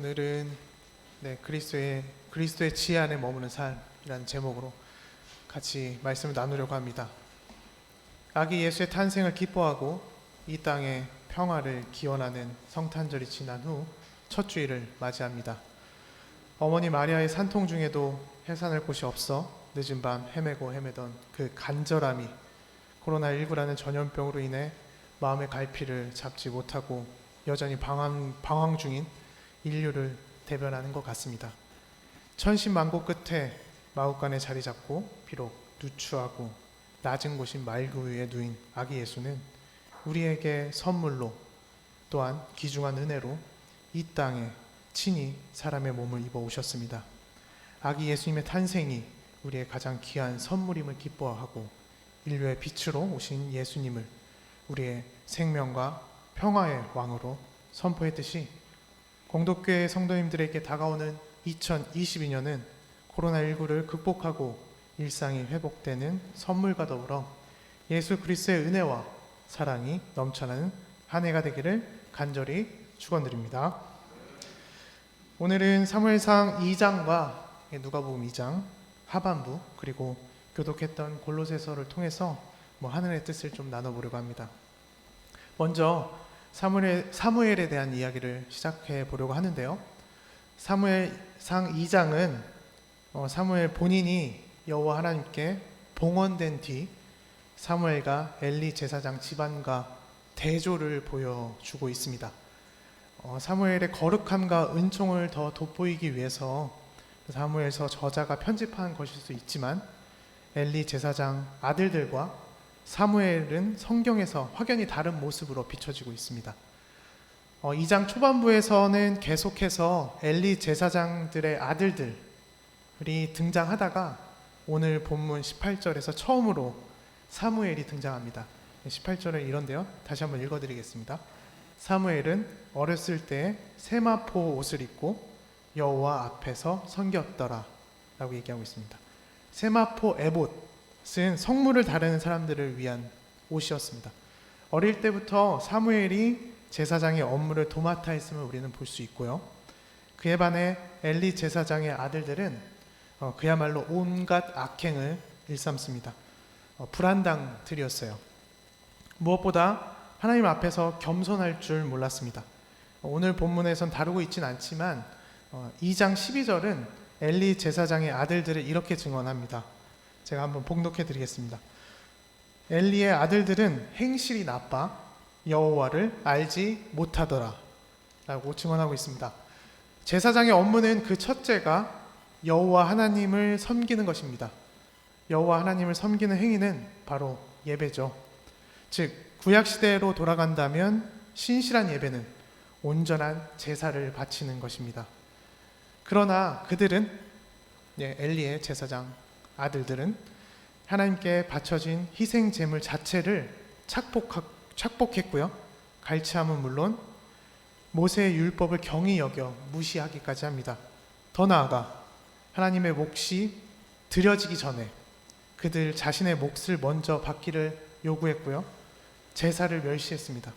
오늘은 그리스도의 지혜 안에 머무는 삶이라는 제목으로 같이 말씀을 나누려고 합니다. 아기 예수의 탄생을 기뻐하고 이 땅에 평화를 기원하는 성탄절이 지난 후 첫 주일을 맞이합니다. 어머니 마리아의 산통 중에도 해산할 곳이 없어 늦은 밤 헤매던 그 간절함이 코로나19라는 전염병으로 인해 마음의 갈피를 잡지 못하고 여전히 방황 중인 인류를 대변하는 것 같습니다. 천신만고 끝에 마구간에 자리 잡고 비록 누추하고 낮은 곳인 말구 위에 누인 아기 예수는 우리에게 선물로 또한 귀중한 은혜로 이 땅에 친히 사람의 몸을 입어 오셨습니다. 아기 예수님의 탄생이 우리의 가장 귀한 선물임을 기뻐하고 인류의 빛으로 오신 예수님을 우리의 생명과 평화의 왕으로 선포했듯이 공덕교회 성도님들에게 다가오는 2022년은 코로나19를 극복하고 일상이 회복되는 선물과 더불어 예수 그리스도의 은혜와 사랑이 넘쳐나는 한 해가 되기를 간절히 축원드립니다. 오늘은 사무엘상 2장과 누가복음 2장 하반부 그리고 교독했던 골로새서를 통해서 하늘의 뜻을 좀 나눠보려고 합니다. 먼저 사무엘에 대한 이야기를 시작해 보려고 하는데요. 사무엘상 2장은 사무엘 본인이 여호와 하나님께 봉헌된 뒤 사무엘과 엘리 제사장 집안과 대조를 보여주고 있습니다. 사무엘의 거룩함과 은총을 더 돋보이기 위해서 사무엘서 저자가 편집한 것일 수 있지만 엘리 제사장 아들들과 사무엘은 성경에서 확연히 다른 모습으로 비춰지고 있습니다. 2장 초반부에서는 계속해서 엘리 제사장들의 아들들이 등장하다가 오늘 본문 18절에서 처음으로 사무엘이 등장합니다. 18절에 이런데요. 다시 한번 읽어드리겠습니다. 사무엘은 어렸을 때 세마포 옷을 입고 여호와 앞에서 섬겼더라 라고 얘기하고 있습니다. 세마포 에봇은 성물을 다루는 사람들을 위한 옷이었습니다. 어릴 때부터 사무엘이 제사장의 업무를 도맡아 했음을 우리는 볼 수 있고요. 그에 반해 엘리 제사장의 아들들은 그야말로 온갖 악행을 일삼습니다. 불안당들이었어요. 무엇보다 하나님 앞에서 겸손할 줄 몰랐습니다. 오늘 본문에선 다루고 있진 않지만 2장 12절은 엘리 제사장의 아들들을 이렇게 증언합니다. 제가 한번 봉독해 드리겠습니다. 엘리의 아들들은 행실이 나빠 여호와를 알지 못하더라 라고 증언하고 있습니다. 제사장의 업무는 그 첫째가 여호와 하나님을 섬기는 것입니다. 여호와 하나님을 섬기는 행위는 바로 예배죠. 즉 구약시대로 돌아간다면 신실한 예배는 온전한 제사를 바치는 것입니다. 그러나 그들은 엘리의 제사장 아들들은 하나님께 바쳐진 희생 제물 자체를 착복했고요. 갈취함은 물론 모세의 율법을 경히 여겨 무시하기까지 합니다. 더 나아가 하나님의 몫이 드려지기 전에 그들 자신의 몫을 먼저 받기를 요구했고요. 제사를 멸시했습니다.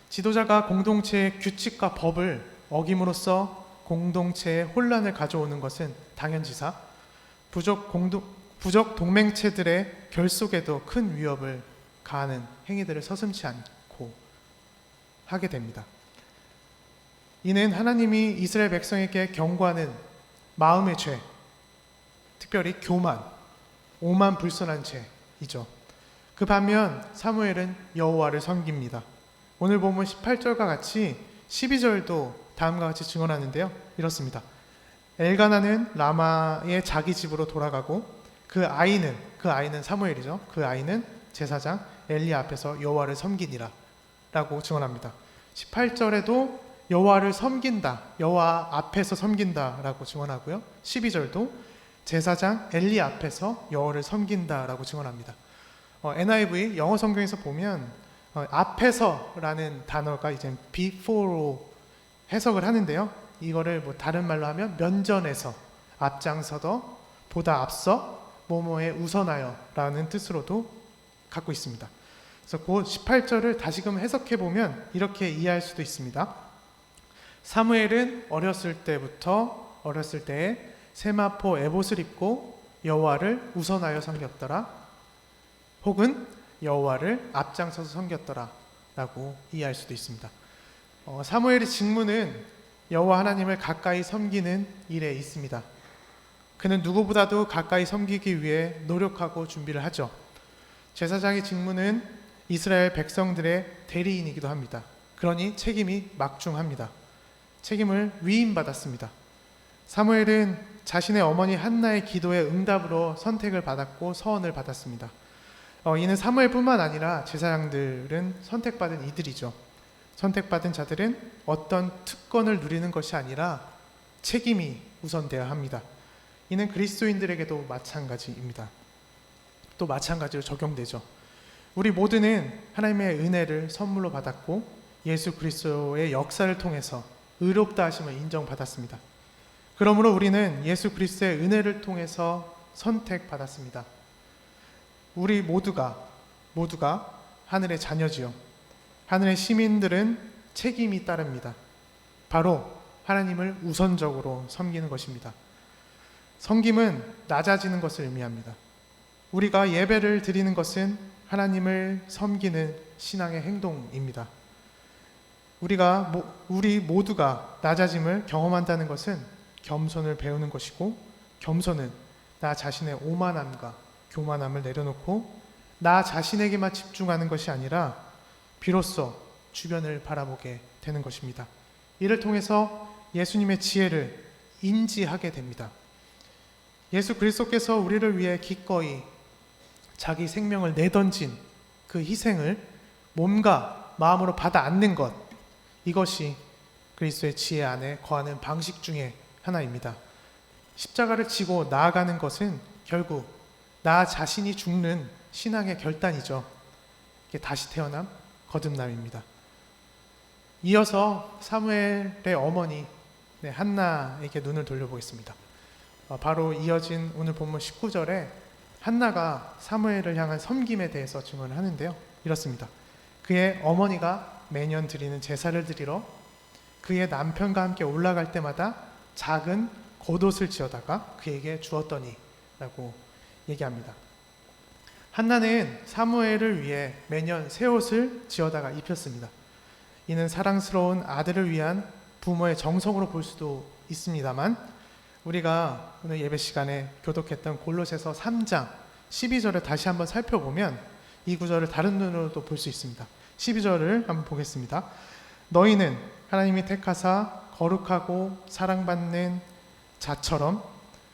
지도자가 공동체의 규칙과 법을 어김으로써 공동체에 혼란을 가져오는 것은 당연지사 부족 동맹체들의 결속에도 큰 위협을 가하는 행위들을 서슴지 않고 하게 됩니다. 이는 하나님이 이스라엘 백성에게 경고하는 마음의 죄, 특별히 교만, 오만 불손한 죄이죠. 그 반면 사무엘은 여호와를 섬깁니다. 오늘 보면 18절과 같이 12절도 다음과 같이 증언하는데요. 이렇습니다. 엘가나는 라마의 자기 집으로 돌아가고 그 아이는 사무엘이죠. 그 아이는 제사장 엘리 앞에서 여호와를 섬기니라 라고 증언합니다. 18절에도 여호와를 섬긴다, 여호와 앞에서 섬긴다 라고 증언하고요. 12절도 제사장 엘리 앞에서 여호와를 섬긴다 라고 증언합니다. NIV 영어 성경에서 보면 앞에서라는 단어가 이제 before로 해석을 하는데요. 이거를 다른 말로 하면 면전에서, 앞장서더, 보다 앞서, 뭐뭐에 우선하여 라는 뜻으로도 갖고 있습니다. 그래서 그 18절을 다시금 해석해 보면 이렇게 이해할 수도 있습니다. 사무엘은 어렸을 때에 세마포 에봇을 입고 여호와를 우선하여 섬겼더라, 혹은 여호와를 앞장서서 섬겼더라 라고 이해할 수도 있습니다. 사무엘의 직무는 여호와 하나님을 가까이 섬기는 일에 있습니다. 그는 누구보다도 가까이 섬기기 위해 노력하고 준비를 하죠. 제사장의 직무는 이스라엘 백성들의 대리인이기도 합니다. 그러니 책임이 막중합니다. 책임을 위임받았습니다. 사무엘은 자신의 어머니 한나의 기도의 응답으로 선택을 받았고 서원을 받았습니다. 이는 사무엘뿐만 아니라 제사장들은 선택받은 이들이죠. 선택받은 자들은 어떤 특권을 누리는 것이 아니라 책임이 우선되어야 합니다. 이는 그리스도인들에게도 마찬가지입니다. 또 마찬가지로 적용되죠. 우리 모두는 하나님의 은혜를 선물로 받았고 예수 그리스도의 역사를 통해서 의롭다 하심을 인정받았습니다. 그러므로 우리는 예수 그리스도의 은혜를 통해서 선택받았습니다. 우리 모두가 하늘의 자녀지요. 하늘의 시민들은 책임이 따릅니다. 바로 하나님을 우선적으로 섬기는 것입니다. 섬김은 낮아지는 것을 의미합니다. 우리가 예배를 드리는 것은 하나님을 섬기는 신앙의 행동입니다. 우리 모두가 낮아짐을 경험한다는 것은 겸손을 배우는 것이고, 겸손은 나 자신의 오만함과 교만함을 내려놓고 나 자신에게만 집중하는 것이 아니라 비로소 주변을 바라보게 되는 것입니다. 이를 통해서 예수님의 지혜를 인지하게 됩니다. 예수 그리스도께서 우리를 위해 기꺼이 자기 생명을 내던진 그 희생을 몸과 마음으로 받아 안는 것, 이것이 그리스도의 지혜 안에 거하는 방식 중에 하나입니다. 십자가를 지고 나아가는 것은 결국 나 자신이 죽는 신앙의 결단이죠. 이게 다시 태어남, 거듭남입니다. 이어서 사무엘의 어머니 한나에게 눈을 돌려보겠습니다. 바로 이어진 오늘 본문 19절에 한나가 사무엘을 향한 섬김에 대해서 증언을 하는데요. 이렇습니다. 그의 어머니가 매년 드리는 제사를 드리러 그의 남편과 함께 올라갈 때마다 작은 겉옷을 지어다가 그에게 주었더니 라고 얘기합니다. 한나는 사무엘을 위해 매년 새 옷을 지어다가 입혔습니다. 이는 사랑스러운 아들을 위한 부모의 정성으로 볼 수도 있습니다만, 우리가 오늘 예배 시간에 교독했던 골로새서 3장 12절을 다시 한번 살펴보면 이 구절을 다른 눈으로도 볼 수 있습니다. 12절을 한번 보겠습니다. 너희는 하나님이 택하사 거룩하고 사랑받는 자처럼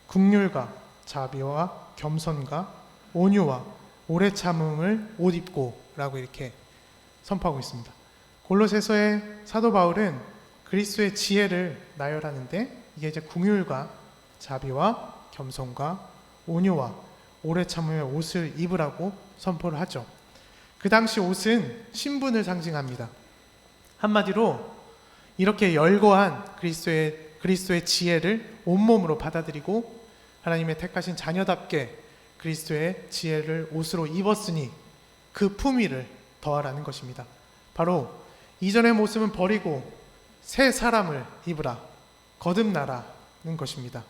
긍휼과 자비와 겸손과 온유와 오래 참음을 옷 입고 라고 이렇게 선포하고 있습니다. 골로새서의 사도 바울은 그리스도의 지혜를 나열하는데 이게 이제 긍휼과 자비와 겸손과 온유와 오래 참음의 옷을 입으라고 선포를 하죠. 그 당시 옷은 신분을 상징합니다. 한마디로 이렇게 열거한 그리스도의 지혜를 온몸으로 받아들이고 하나님의 택하신 자녀답게 그리스도의 지혜를 옷으로 입었으니 그 품위를 더하라는 것입니다. 바로 이전의 모습은 버리고 새 사람을 입으라, 거듭나라는 것입니다.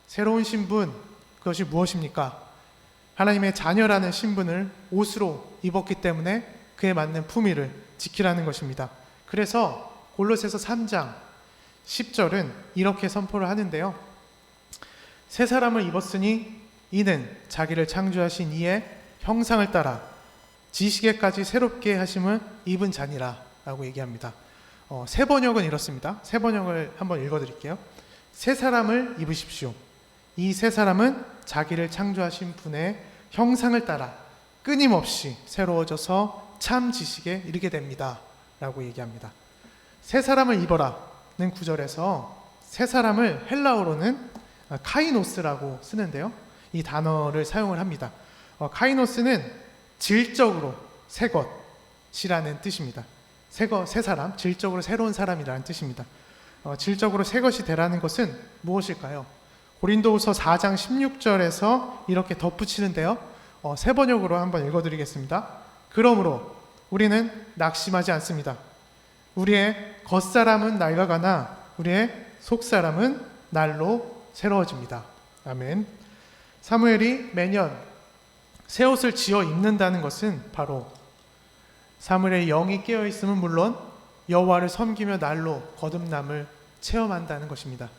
새로운 신분, 그것이 무엇입니까? 하나님의 자녀라는 신분을 옷으로 입었기 때문에 그에 맞는 품위를 지키라는 것입니다. 그래서 골로새서 3장 10절은 이렇게 선포를 하는데요. 새 사람을 입었으니 이는 자기를 창조하신 이의 형상을 따라 지식에까지 새롭게 하심을 입은 자니라 라고 얘기합니다. 새 번역은 이렇습니다. 새 번역을 한번 읽어드릴게요. 새 사람을 입으십시오. 이 새 사람은 자기를 창조하신 분의 형상을 따라 끊임없이 새로워져서 참 지식에 이르게 됩니다 라고 얘기합니다. 새 사람을 입어라는 구절에서 새 사람을 헬라어로는 카이노스라고 쓰는데요. 이 단어를 사용을 합니다. 카이노스는 질적으로 새 것이라는 뜻입니다. 새 사람, 질적으로 새로운 사람이라는 뜻입니다. 질적으로 새 것이 되라는 것은 무엇일까요? 고린도후서 4장 16절에서 이렇게 덧붙이는데요. 새 번역으로 한번 읽어드리겠습니다. 그러므로 우리는 낙심하지 않습니다. 우리의 겉사람은 낡아가나 우리의 속사람은 날로 새로워집니다. 아멘. 사무엘이 매년 새 옷을 지어 입는다는 것은 바로 사무엘의 영이 깨어 있음은 물론 여호와를 섬기며 날로 거듭남을 체험한다는 것입니다.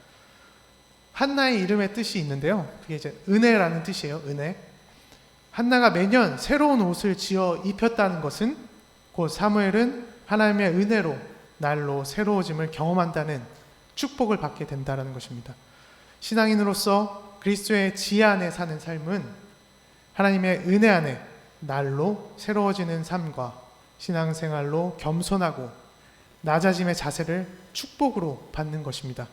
한나의 이름의 뜻이 있는데요. 그게 이제 은혜라는 뜻이에요. 은혜. 한나가 매년 새로운 옷을 지어 입혔다는 것은 곧 사무엘은 하나님의 은혜로 날로 새로워짐을 경험한다는 축복을 받게 된다는 것입니다. 신앙인으로서 그리스도의 지혜 안에 사는 삶은 하나님의 은혜 안에 날로 새로워지는 삶과 신앙생활로 겸손하고 낮아짐의 자세를 축복으로 받는 것입니다.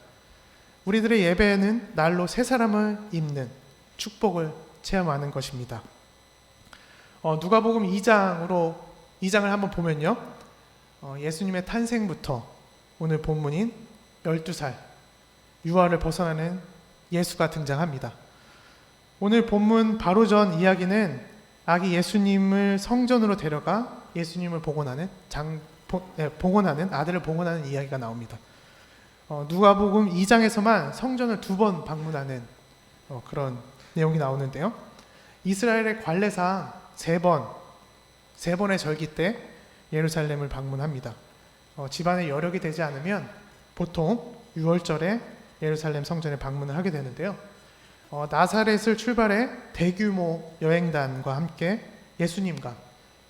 우리들의 예배는 날로 새 사람을 입는 축복을 체험하는 것입니다. 누가복음 2장을 한번 보면요. 예수님의 탄생부터 오늘 본문인 12살 유아를 벗어나는 예수가 등장합니다. 오늘 본문 바로 전 이야기는 아기 예수님을 성전으로 데려가 예수님을 복원하는 아들을 복원하는 이야기가 나옵니다. 누가복음 2장에서만 성전을 2번 방문하는 그런 내용이 나오는데요. 이스라엘의 관례상 3번의 절기 때 예루살렘을 방문합니다. 집안에 여력이 되지 않으면 보통 6월절에 예루살렘 성전에 방문을 하게 되는데요. 나사렛을 출발해 대규모 여행단과 함께 예수님과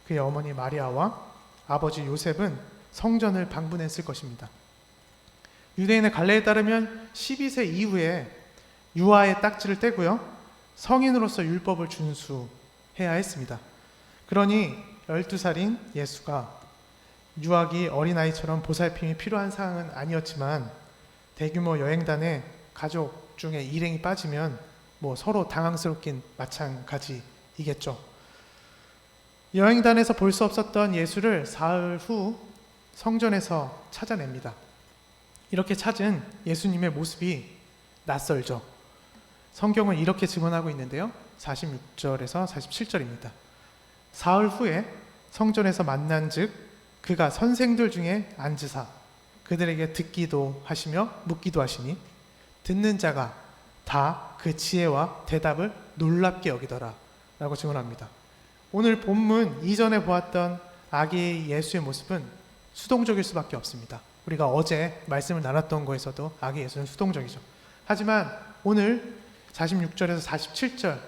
그의 어머니 마리아와 아버지 요셉은 성전을 방문했을 것입니다. 유대인의 관례에 따르면 12세 이후에 유아의 딱지를 떼고요. 성인으로서 율법을 준수해야 했습니다. 그러니 12살인 예수가 유아기 어린아이처럼 보살핌이 필요한 상황은 아니었지만 대규모 여행단에 가족 중에 일행이 빠지면 서로 당황스럽긴 마찬가지이겠죠. 여행단에서 볼 수 없었던 예수를 사흘 후 성전에서 찾아냅니다. 이렇게 찾은 예수님의 모습이 낯설죠. 성경은 이렇게 증언하고 있는데요. 46절에서 47절입니다. 사흘 후에 성전에서 만난즉 그가 선생들 중에 앉으사 그들에게 듣기도 하시며 묻기도 하시니 듣는 자가 다 그 지혜와 대답을 놀랍게 여기더라 라고 증언합니다. 오늘 본문 이전에 보았던 아기 예수의 모습은 수동적일 수밖에 없습니다. 우리가 어제 말씀을 나눴던 거에서도 아기 예수는 수동적이죠. 하지만 오늘 46절에서 47절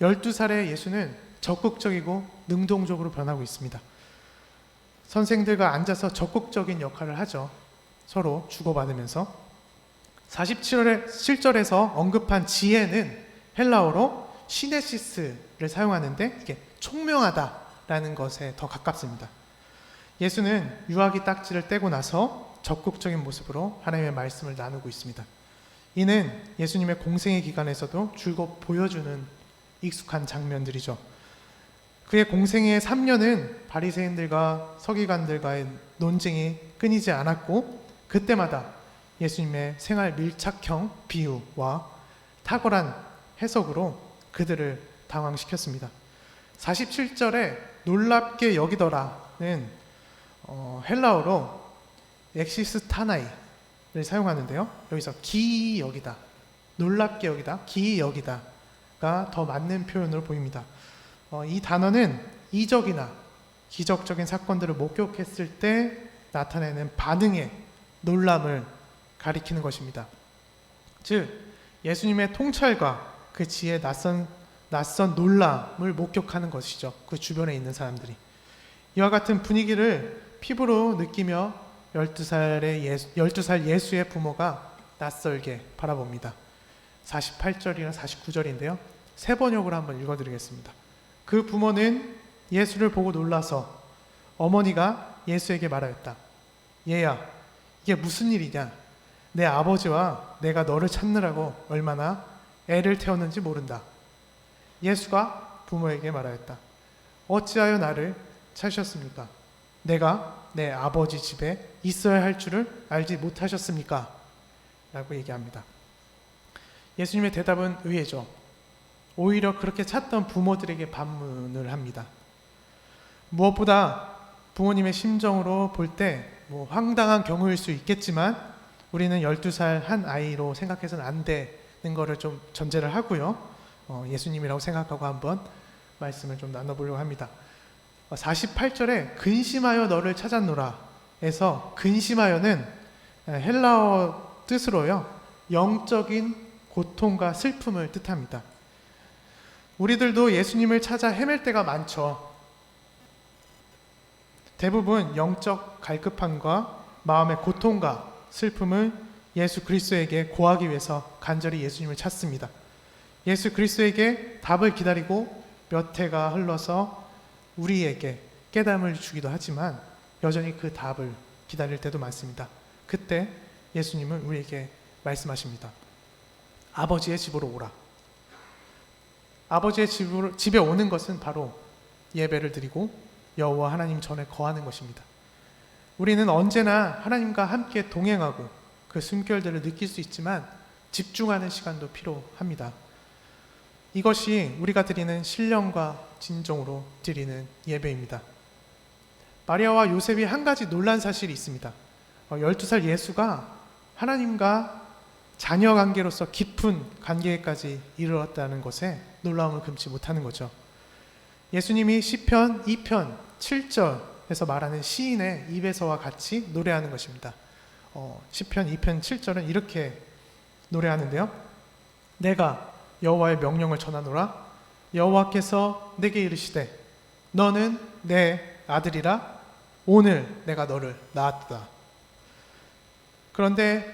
12살의 예수는 적극적이고 능동적으로 변하고 있습니다. 선생들과 앉아서 적극적인 역할을 하죠. 서로 주고받으면서 47절에서 언급한 지혜는 헬라어로 시네시스를 사용하는데 이게 총명하다라는 것에 더 가깝습니다. 예수는 유아기 딱지를 떼고 나서 적극적인 모습으로 하나님의 말씀을 나누고 있습니다. 이는 예수님의 공생의 기간에서도 줄곧 보여주는 익숙한 장면들이죠. 그의 공생의 3년은 바리새인들과 서기관들과의 논쟁이 끊이지 않았고 그때마다 예수님의 생활 밀착형 비유와 탁월한 해석으로 그들을 당황시켰습니다. 47절에 놀랍게 여기더라는 헬라어로 엑시스타나이를 사용하는데요. 여기서 기이 여기다, 놀랍게 여기다, 기이 여기다가 더 맞는 표현으로 보입니다. 이 단어는 이적이나 기적적인 사건들을 목격했을 때 나타내는 반응의 놀람을 가리키는 것입니다. 즉 예수님의 통찰과 그 지혜의 낯선 놀람을 목격하는 것이죠. 그 주변에 있는 사람들이 이와 같은 분위기를 피부로 느끼며 12살 예수의 부모가 낯설게 바라봅니다. 48절이나 49절인데요. 세 번역으로 한번 읽어드리겠습니다. 그 부모는 예수를 보고 놀라서 어머니가 예수에게 말하였다. 얘야, 이게 무슨 일이냐? 내 아버지와 내가 너를 찾느라고 얼마나 애를 태웠는지 모른다. 예수가 부모에게 말하였다. 어찌하여 나를 찾으셨습니까? 내가 내 아버지 집에 있어야 할 줄을 알지 못하셨습니까? 라고 얘기합니다. 예수님의 대답은 의외죠. 오히려 그렇게 찾던 부모들에게 반문을 합니다. 무엇보다 부모님의 심정으로 볼 때 황당한 경우일 수 있겠지만 우리는 12살 한 아이로 생각해서는 안 되는 거를 좀 전제를 하고요. 예수님이라고 생각하고 한번 말씀을 좀 나눠보려고 합니다. 48절에 근심하여 너를 찾았노라 에서 근심하여는 헬라어 뜻으로요, 영적인 고통과 슬픔을 뜻합니다. 우리들도 예수님을 찾아 헤맬 때가 많죠. 대부분 영적 갈급함과 마음의 고통과 슬픔을 예수 그리스도에게 고하기 위해서 간절히 예수님을 찾습니다. 예수 그리스도에게 답을 기다리고 몇 해가 흘러서 우리에게 깨달음을 주기도 하지만 여전히 그 답을 기다릴 때도 많습니다. 그때 예수님은 우리에게 말씀하십니다. 아버지의 집으로 오라. 아버지의 집에 오는 것은 바로 예배를 드리고 여호와 하나님 전에 거하는 것입니다. 우리는 언제나 하나님과 함께 동행하고 그 숨결들을 느낄 수 있지만 집중하는 시간도 필요합니다. 이것이 우리가 드리는 신령과 진정으로 드리는 예배입니다. 마리아와 요셉이 한 가지 놀란 사실이 있습니다. 12살 예수가 하나님과 자녀 관계로서 깊은 관계까지 이르렀다는 것에 놀라움을 금치 못하는 거죠. 예수님이 시편 2편 7절에서 말하는 시인의 입에서와 같이 노래하는 것입니다. 시편 2편 7절은 이렇게 노래하는데요. 내가 여호와의 명령을 전하노라. 여호와께서 내게 이르시되 너는 내 아들이라. 오늘 내가 너를 낳았다. 그런데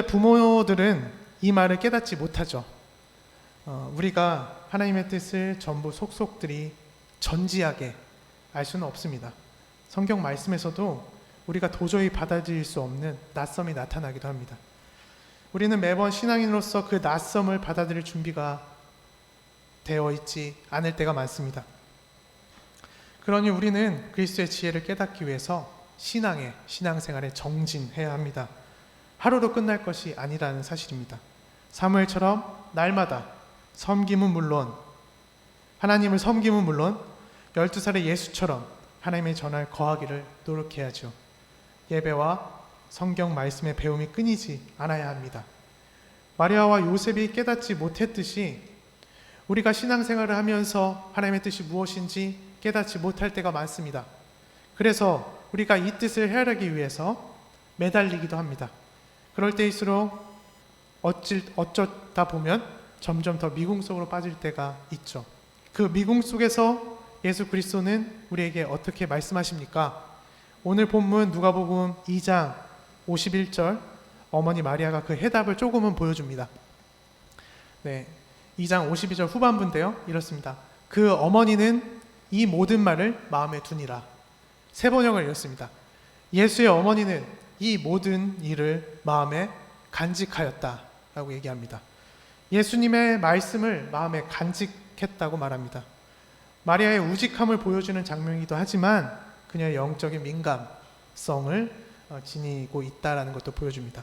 부모들은 이 말을 깨닫지 못하죠. 우리가 하나님의 뜻을 전부 속속들이 전지하게 알 수는 없습니다. 성경 말씀에서도 우리가 도저히 받아들일 수 없는 낯섦이 나타나기도 합니다. 우리는 매번 신앙인으로서 그 낯섦을 받아들일 준비가 되어 있지 않을 때가 많습니다. 그러니 우리는 그리스도의 지혜를 깨닫기 위해서 신앙생활에 정진해야 합니다. 하루로 끝날 것이 아니라는 사실입니다. 사무엘처럼 날마다 섬김은 물론, 하나님을 섬김은 물론 12살의 예수처럼 하나님의 전할 거하기를 노력해야죠. 예배와 성경 말씀의 배움이 끊이지 않아야 합니다. 마리아와 요셉이 깨닫지 못했듯이 우리가 신앙생활을 하면서 하나님의 뜻이 무엇인지 깨닫지 못할 때가 많습니다. 그래서 우리가 이 뜻을 헤아리기 위해서 매달리기도 합니다. 그럴 때일수록 어쩌다 보면 점점 더 미궁 속으로 빠질 때가 있죠. 그 미궁 속에서 예수 그리스도는 우리에게 어떻게 말씀하십니까? 오늘 본문 누가복음 2장 51절 어머니 마리아가 그 해답을 조금은 보여줍니다. 2장 52절 후반부인데요. 이렇습니다. 그 어머니는 이 모든 말을 마음에 두니라. 세 번역을 읽었습니다. 예수의 어머니는 이 모든 일을 마음에 간직하였다 라고 얘기합니다. 예수님의 말씀을 마음에 간직했다고 말합니다. 마리아의 우직함을 보여주는 장면이기도 하지만 그녀의 영적인 민감성을 지니고 있다는 것도 보여줍니다.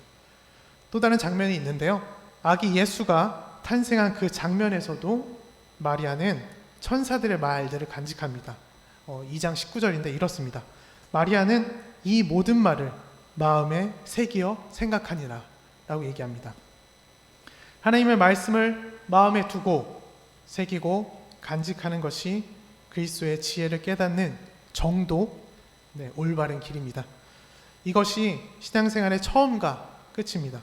또 다른 장면이 있는데요. 아기 예수가 탄생한 그 장면에서도 마리아는 천사들의 말들을 간직합니다. 2장 19절인데 이렇습니다. 마리아는 이 모든 말을 마음에 새기어 생각하니라 라고 얘기합니다. 하나님의 말씀을 마음에 두고 새기고 간직하는 것이 그리스도의 지혜를 깨닫는 정도, 올바른 길입니다. 이것이 신앙생활의 처음과 끝입니다.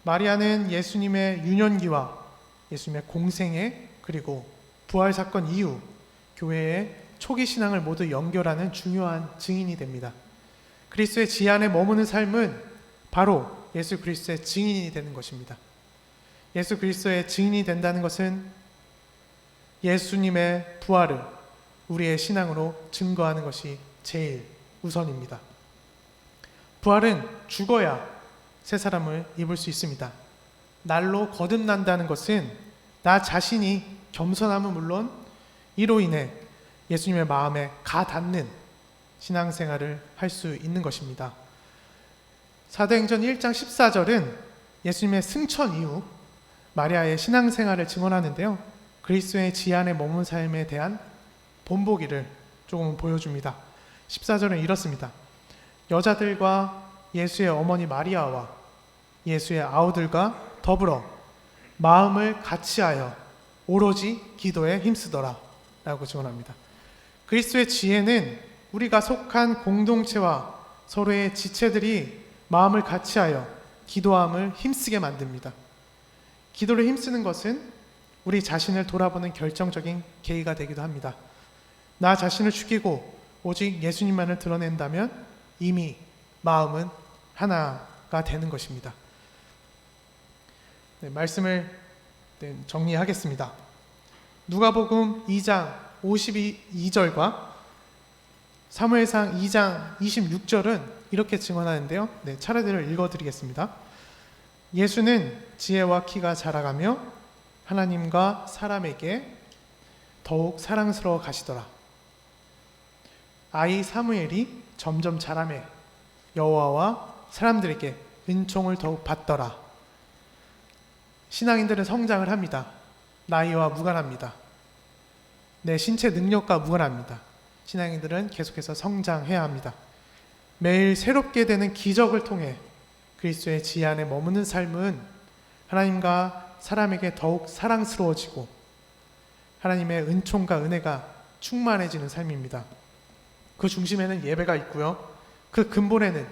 마리아는 예수님의 유년기와 예수님의 공생애 그리고 부활 사건 이후 교회의 초기 신앙을 모두 연결하는 중요한 증인이 됩니다. 그리스도의 지혜 안에 머무는 삶은 바로 예수 그리스도의 증인이 되는 것입니다. 예수 그리스도의 증인이 된다는 것은 예수님의 부활을 우리의 신앙으로 증거하는 것이 제일 우선입니다. 부활은 죽어야 새 사람을 입을 수 있습니다. 날로 거듭난다는 것은 나 자신이 겸손함은 물론 이로 인해 예수님의 마음에 가닿는 신앙생활을 할 수 있는 것입니다. 사도행전 1장 14절은 예수님의 승천 이후 마리아의 신앙생활을 증언하는데요. 그리스도의 지혜 안에 머문 삶에 대한 본보기를 조금 보여줍니다. 14절은 이렇습니다. 여자들과 예수의 어머니 마리아와 예수의 아우들과 더불어 마음을 같이하여 오로지 기도에 힘쓰더라 라고 증언합니다. 그리스도의 지혜는 우리가 속한 공동체와 서로의 지체들이 마음을 같이하여 기도함을 힘쓰게 만듭니다. 기도를 힘쓰는 것은 우리 자신을 돌아보는 결정적인 계기가 되기도 합니다. 나 자신을 죽이고 오직 예수님만을 드러낸다면 이미 마음은 하나가 되는 것입니다. 말씀을 정리하겠습니다. 누가복음 2장 52절과 사무엘상 2장 26절은 이렇게 증언하는데요. 차례대로 읽어드리겠습니다. 예수는 지혜와 키가 자라가며 하나님과 사람에게 더욱 사랑스러워 가시더라. 아이 사무엘이 점점 자라매 여호와와 사람들에게 은총을 더욱 받더라. 신앙인들은 성장을 합니다. 나이와 무관합니다. 내 신체 능력과 무관합니다. 신앙인들은 계속해서 성장해야 합니다. 매일 새롭게 되는 기적을 통해 그리스도의 지혜 안에 머무는 삶은 하나님과 사람에게 더욱 사랑스러워지고 하나님의 은총과 은혜가 충만해지는 삶입니다. 그 중심에는 예배가 있고요. 그 근본에는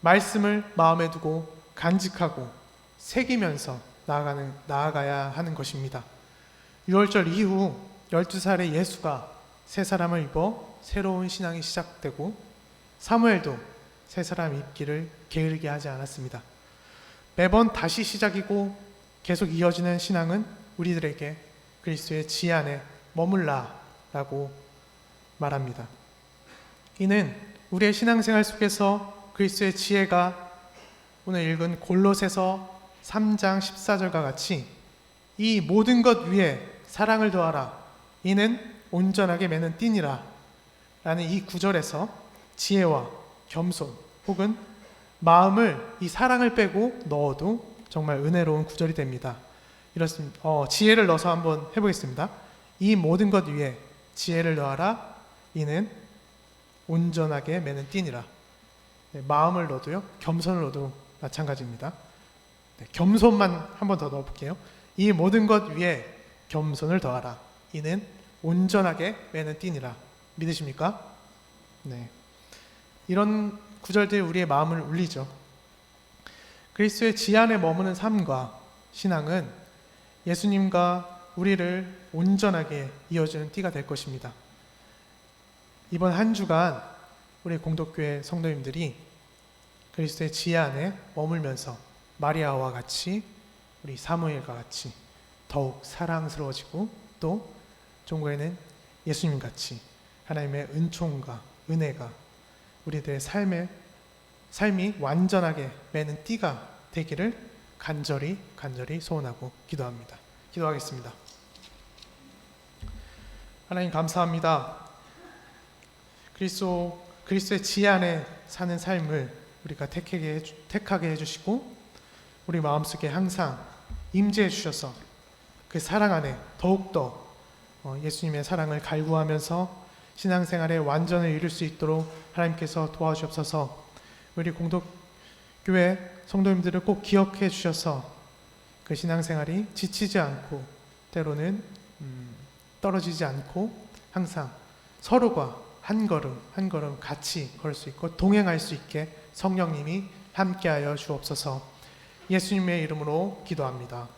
말씀을 마음에 두고 간직하고 새기면서 나아가야 하는 것입니다. 유월절 이후 12살의 예수가 새 사람을 입어 새로운 신앙이 시작되고 사무엘도 새 사람 입기를 게으르게 하지 않았습니다. 매번 다시 시작이고 계속 이어지는 신앙은 우리들에게 그리스도의 지혜 안에 머물라 라고 말합니다. 이는 우리의 신앙생활 속에서 그리스도의 지혜가 오늘 읽은 골로새서 3장 14절과 같이 이 모든 것 위에 사랑을 더하라 이는 온전하게 매는 띠니라 라는 이 구절에서 지혜와 겸손 혹은 마음을 이 사랑을 빼고 넣어도 정말 은혜로운 구절이 됩니다. 이렇습니다. 지혜를 넣어서 한번 해보겠습니다. 이 모든 것 위에 지혜를 넣어라 이는 온전하게 매는 띠니라. 마음을 넣어도요, 겸손을 넣어도 마찬가지입니다. 겸손만 한번 더 넣어볼게요. 이 모든 것 위에 겸손을 더하라. 이는 온전하게 매는 띠니라. 믿으십니까? 네. 이런 구절들이 우리의 마음을 울리죠. 그리스도의 지혜 안에 머무는 삶과 신앙은 예수님과 우리를 온전하게 이어주는 띠가 될 것입니다. 이번 한 주간 우리 공덕교회 성도님들이 그리스도의 지혜 안에 머물면서 마리아와 같이 우리 사무엘과 같이 더욱 사랑스러워지고 또 종교에는 예수님 같이 하나님의 은총과 은혜가 우리들의 삶이 완전하게 매는 띠가 되기를 간절히 소원하고 기도합니다. 기도하겠습니다. 하나님 감사합니다. 그리스도의 지혜 안에 사는 삶을 우리가 택하게 해주시고 우리 마음속에 항상 임재해 주셔서 그 사랑 안에 더욱더 예수님의 사랑을 갈구하면서 신앙생활의 완전을 이룰 수 있도록 하나님께서 도와주옵소서. 우리 공동교회 성도님들을 꼭 기억해 주셔서 그 신앙생활이 지치지 않고 때로는 떨어지지 않고 항상 서로가 한 걸음 같이 걸 수 있고 동행할 수 있게 성령님이 함께하여 주옵소서. 예수님의 이름으로 기도합니다.